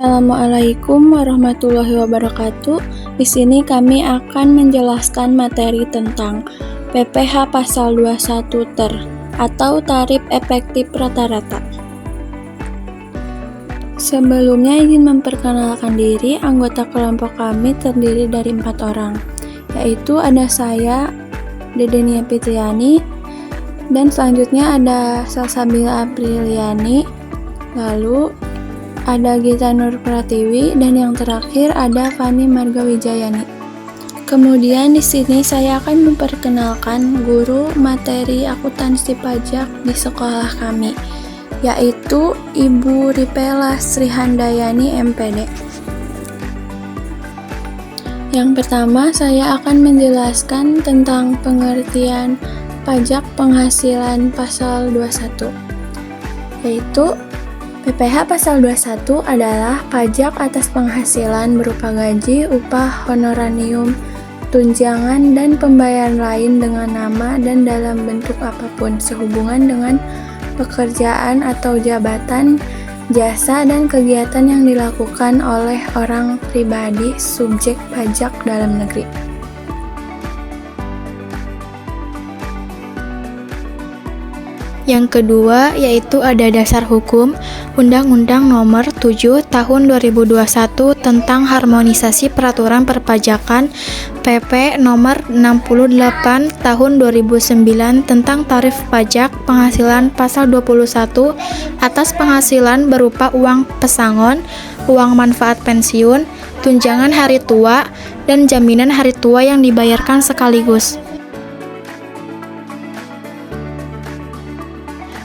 Assalamualaikum warahmatullahi wabarakatuh. Di sini kami akan menjelaskan materi tentang PPh pasal 21 ter atau tarif efektif rata-rata. Sebelumnya izin memperkenalkan diri, anggota kelompok kami terdiri dari 4 orang, yaitu ada saya, Dedenia Fitriani, dan selanjutnya ada Salsabila Apriliani, lalu ada Gita Nur Pratiwi, dan yang terakhir ada Fani Marga Wijayani. Kemudian di sini saya akan memperkenalkan guru materi akuntansi pajak di sekolah kami, yaitu Ibu Ripela Srihandayani MPD. Yang pertama, saya akan menjelaskan tentang pengertian pajak penghasilan pasal 21, yaitu PPh pasal 21 adalah pajak atas penghasilan berupa gaji, upah, honorarium, tunjangan, dan pembayaran lain dengan nama dan dalam bentuk apapun sehubungan dengan pekerjaan atau jabatan, jasa, dan kegiatan yang dilakukan oleh orang pribadi subjek pajak dalam negeri. Yang kedua yaitu ada dasar hukum Undang-Undang Nomor 7 Tahun 2021 tentang Harmonisasi Peraturan Perpajakan, PP Nomor 68 Tahun 2009 tentang Tarif Pajak Penghasilan Pasal 21 atas penghasilan berupa uang pesangon, uang manfaat pensiun, tunjangan hari tua, dan jaminan hari tua yang dibayarkan sekaligus.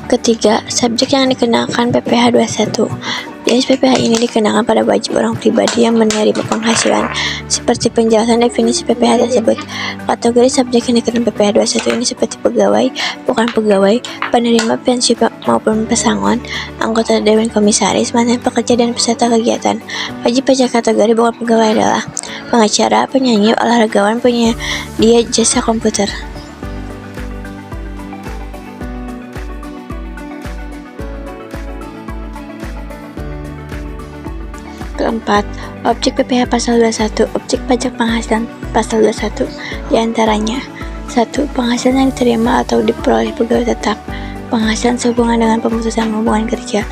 Ketiga, subjek yang dikenakan PPh 21. Jenis PPh ini dikenakan pada wajib orang pribadi yang menerima penghasilan, seperti penjelasan definisi PPh tersebut. Kategori subjek yang dikenakan PPh 21 ini seperti pegawai, bukan pegawai, penerima pensiun maupun pesangon, anggota dewan komisaris, mantan pekerja, dan peserta kegiatan. Wajib pajak kategori bukan pegawai adalah pengacara, penyanyi, olahragawan, penyedia jasa komputer. Keempat, objek PPh pasal 21. Objek pajak penghasilan pasal 21 diantaranya: 1. Penghasilan yang diterima atau diperoleh pegawai tetap, penghasilan sehubungan dengan pemutusan hubungan kerja.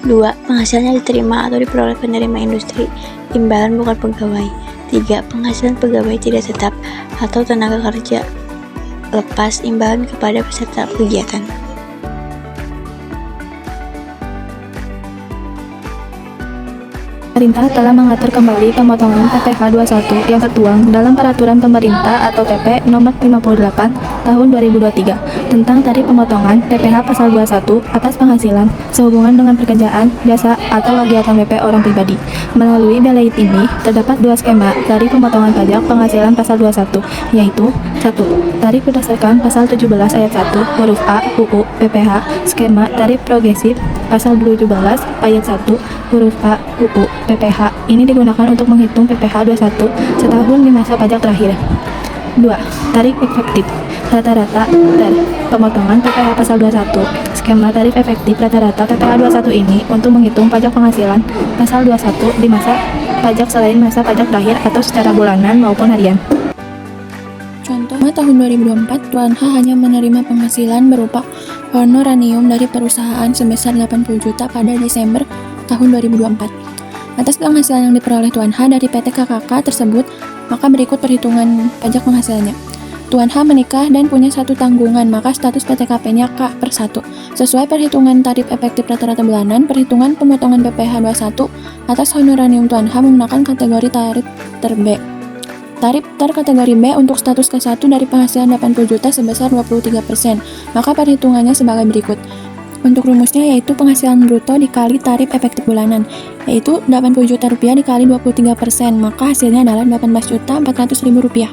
2. Penghasilan yang diterima atau diperoleh penerima industri, imbalan bukan pegawai. 3. Penghasilan pegawai tidak tetap atau tenaga kerja lepas, imbalan kepada peserta kegiatan. Pemerintah telah mengatur kembali pemotongan PPh 21 yang tertuang dalam Peraturan Pemerintah atau PP Nomor 58 Tahun 2023 tentang tarif pemotongan PPh pasal 21 atas penghasilan sehubungan dengan pekerjaan, jasa, atau kegiatan PP orang pribadi. Melalui belait ini, terdapat dua skema tarif pemotongan pajak penghasilan pasal 21, yaitu 1. Tarif berdasarkan pasal 17 ayat 1 huruf A UU PPh, skema tarif progresif pasal 17 ayat 1 huruf A UU PPh ini digunakan untuk menghitung PPh 21 setahun di masa pajak terakhir. 2. Tarif efektif rata-rata ter pemotongan PPh pasal 21. Skema tarif efektif rata-rata PPh 21 ini untuk menghitung pajak penghasilan pasal 21 di masa pajak selain masa pajak terakhir atau secara bulanan maupun harian. Contohnya tahun 2024, Tuan H hanya menerima penghasilan berupa honorarium dari perusahaan sebesar 80 juta pada Desember tahun 2024. Atas penghasilan yang diperoleh Tuan H dari PT KKK tersebut, maka berikut perhitungan pajak penghasilannya. Tuan H menikah dan punya satu tanggungan, maka status PTKP-nya K/1. Sesuai perhitungan tarif efektif rata-rata bulanan, perhitungan pemotongan PPh 21 atas honorarium Tuan H menggunakan kategori tarif ter B. Tarif ter kategori B untuk status K1 dari penghasilan 80 juta sebesar 23%, maka perhitungannya sebagai berikut. Untuk rumusnya yaitu penghasilan bruto dikali tarif efektif bulanan, yaitu 80 juta rupiah dikali 23%, maka hasilnya adalah 18.400.000 rupiah.